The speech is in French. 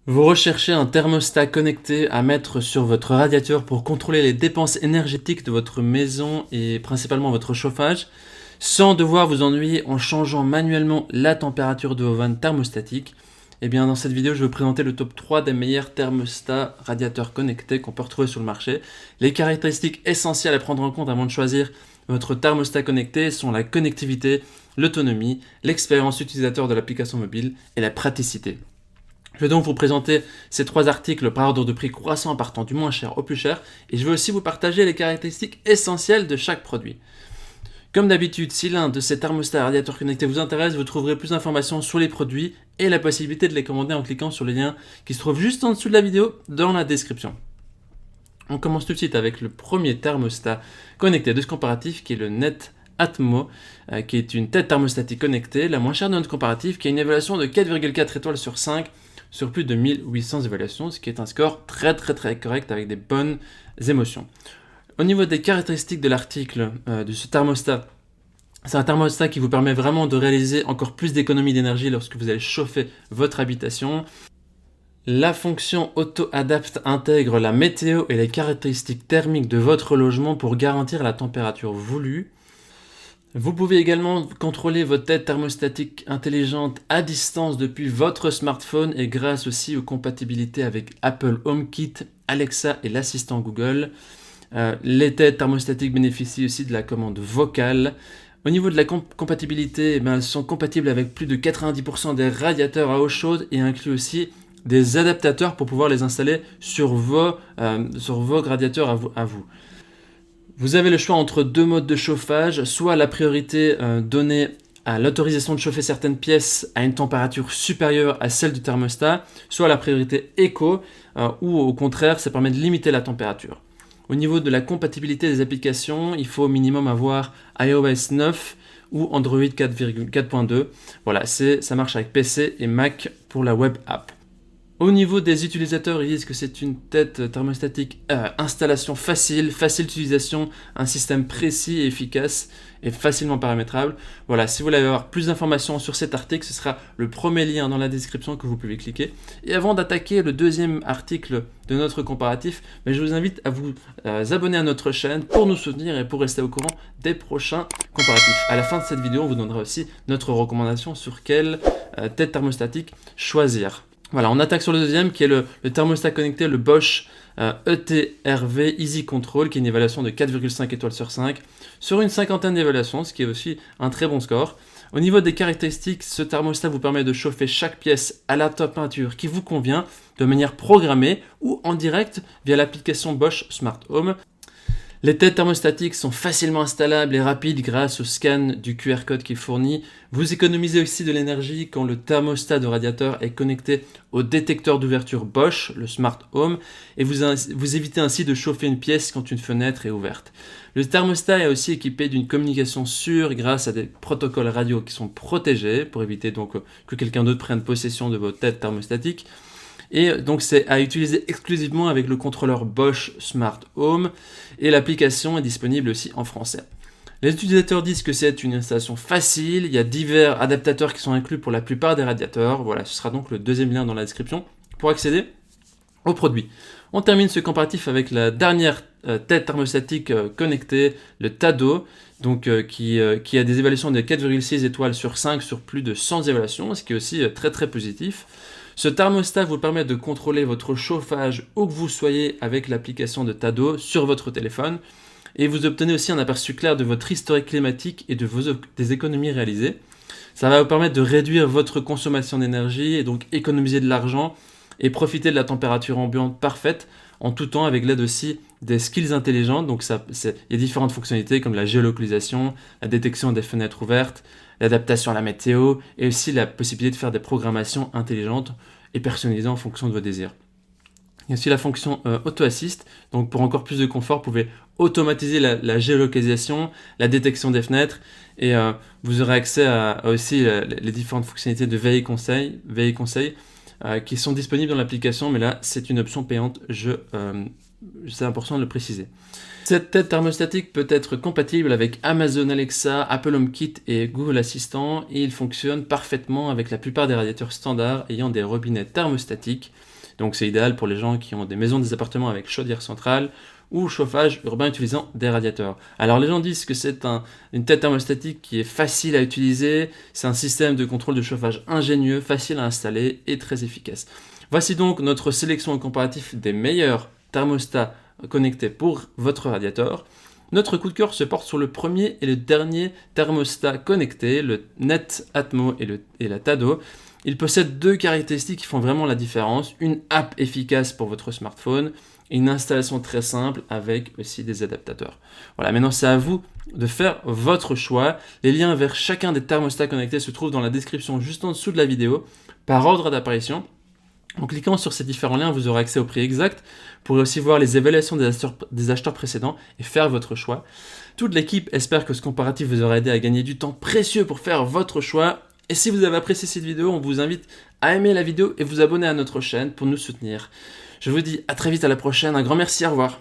Vous recherchez un thermostat connecté à mettre sur votre radiateur pour contrôler les dépenses énergétiques de votre maison et principalement votre chauffage, sans devoir vous ennuyer en changeant manuellement la température de vos vannes thermostatiques. Eh bien, dans cette vidéo, je vais vous présenter le top 3 des meilleurs thermostats radiateurs connectés qu'on peut retrouver sur le marché. Les caractéristiques essentielles à prendre en compte avant de choisir votre thermostat connecté sont la connectivité, l'autonomie, l'expérience utilisateur de l'application mobile et la praticité. Je vais donc vous présenter ces 3 articles par ordre de prix croissant partant du moins cher au plus cher, et je vais aussi vous partager les caractéristiques essentielles de chaque produit. Comme d'habitude, si l'un de ces thermostats radiateurs connectés vous intéresse, vous trouverez plus d'informations sur les produits et la possibilité de les commander en cliquant sur le lien qui se trouve juste en dessous de la vidéo dans la description. On commence tout de suite avec le premier thermostat connecté de ce comparatif qui est le Net Atmo, qui est une tête thermostatique connectée, la moins chère de notre comparatif, qui a une évaluation de 4,4 étoiles sur 5 sur plus de 1800 évaluations, ce qui est un score très correct avec des bonnes émotions. Au niveau des caractéristiques de l'article de ce thermostat, c'est un thermostat qui vous permet vraiment de réaliser encore plus d'économies d'énergie lorsque vous allez chauffer votre habitation. La fonction auto-adapt intègre la météo et les caractéristiques thermiques de votre logement pour garantir la température voulue. Vous pouvez également contrôler votre tête thermostatique intelligente à distance depuis votre smartphone et grâce aussi aux compatibilités avec Apple HomeKit, Alexa et l'assistant Google. Les têtes thermostatiques bénéficient aussi de la commande vocale. Au niveau de la compatibilité, elles sont compatibles avec plus de 90% des radiateurs à eau chaude et incluent aussi des adaptateurs pour pouvoir les installer sur vos radiateurs à vous. Vous avez le choix entre 2 modes de chauffage, soit la priorité donnée à l'autorisation de chauffer certaines pièces à une température supérieure à celle du thermostat, soit la priorité éco, ou au contraire, ça permet de limiter la température. Au niveau de la compatibilité des applications, il faut au minimum avoir iOS 9 ou Android 4.2. Voilà, ça marche avec PC et Mac pour la web app. Au niveau des utilisateurs, ils disent que c'est une tête thermostatique installation facile d'utilisation, un système précis et efficace et facilement paramétrable. Voilà, si vous voulez avoir plus d'informations sur cet article, ce sera le premier lien dans la description que vous pouvez cliquer. Et avant d'attaquer le deuxième article de notre comparatif, je vous invite à vous abonner à notre chaîne pour nous soutenir et pour rester au courant des prochains comparatifs. À la fin de cette vidéo, on vous donnera aussi notre recommandation sur quelle tête thermostatique choisir. Voilà, on attaque sur le deuxième qui est le thermostat connecté, le Bosch ETRV Easy Control, qui est une évaluation de 4,5 étoiles sur 5 sur une cinquantaine d'évaluations, ce qui est aussi un très bon score. Au niveau des caractéristiques, ce thermostat vous permet de chauffer chaque pièce à la température qui vous convient de manière programmée ou en direct via l'application Bosch Smart Home. Les têtes thermostatiques sont facilement installables et rapides grâce au scan du QR code qui est fourni. Vous économisez aussi de l'énergie quand le thermostat de radiateur est connecté au détecteur d'ouverture Bosch, le Smart Home, et vous évitez ainsi de chauffer une pièce quand une fenêtre est ouverte. Le thermostat est aussi équipé d'une communication sûre grâce à des protocoles radio qui sont protégés pour éviter donc que quelqu'un d'autre prenne possession de votre tête thermostatique. Et donc c'est à utiliser exclusivement avec le contrôleur Bosch Smart Home et l'application est disponible aussi en français. Les utilisateurs disent que c'est une installation facile, il y a divers adaptateurs qui sont inclus pour la plupart des radiateurs. Voilà, ce sera donc le deuxième lien dans la description pour accéder au produit. On termine ce comparatif avec la dernière tête thermostatique connectée, le Tado, donc, qui a des évaluations de 4,6 étoiles sur 5 sur plus de 100 évaluations, ce qui est aussi très positif. Ce thermostat vous permet de contrôler votre chauffage où que vous soyez avec l'application de Tado sur votre téléphone et vous obtenez aussi un aperçu clair de votre historique climatique et des économies réalisées. Ça va vous permettre de réduire votre consommation d'énergie et donc économiser de l'argent et profiter de la température ambiante parfaite en tout temps avec l'aide aussi des skills intelligentes. Donc il y a différentes fonctionnalités comme la géolocalisation, la détection des fenêtres ouvertes, l'adaptation à la météo et aussi la possibilité de faire des programmations intelligentes et personnalisées en fonction de vos désirs. Il y a aussi la fonction Auto-Assist, donc pour encore plus de confort, vous pouvez automatiser la géolocalisation, la détection des fenêtres et vous aurez accès à aussi les différentes fonctionnalités de veille conseil qui sont disponibles dans l'application, mais là c'est une option payante, je c'est important de le préciser. Cette tête thermostatique peut être compatible avec Amazon Alexa, Apple HomeKit et Google Assistant et il fonctionne parfaitement avec la plupart des radiateurs standards ayant des robinets thermostatiques. Donc c'est idéal pour les gens qui ont des maisons, des appartements avec chaudière centrale ou chauffage urbain utilisant des radiateurs. Alors les gens disent que c'est une tête thermostatique qui est facile à utiliser, c'est un système de contrôle de chauffage ingénieux, facile à installer et très efficace. Voici donc notre sélection en comparatif des meilleurs thermostats connectés pour votre radiateur. Notre coup de cœur se porte sur le premier et le dernier thermostat connecté, le Net Atmo et la Tado. Ils possèdent deux caractéristiques qui font vraiment la différence. Une app efficace pour votre smartphone et une installation très simple avec aussi des adaptateurs. Voilà, maintenant c'est à vous de faire votre choix. Les liens vers chacun des thermostats connectés se trouvent dans la description juste en dessous de la vidéo par ordre d'apparition. En cliquant sur ces différents liens, vous aurez accès au prix exact. Vous pourrez aussi voir les évaluations des acheteurs précédents et faire votre choix. Toute l'équipe espère que ce comparatif vous aura aidé à gagner du temps précieux pour faire votre choix. Et si vous avez apprécié cette vidéo, on vous invite à aimer la vidéo et vous abonner à notre chaîne pour nous soutenir. Je vous dis à très vite, à la prochaine. Un grand merci, au revoir.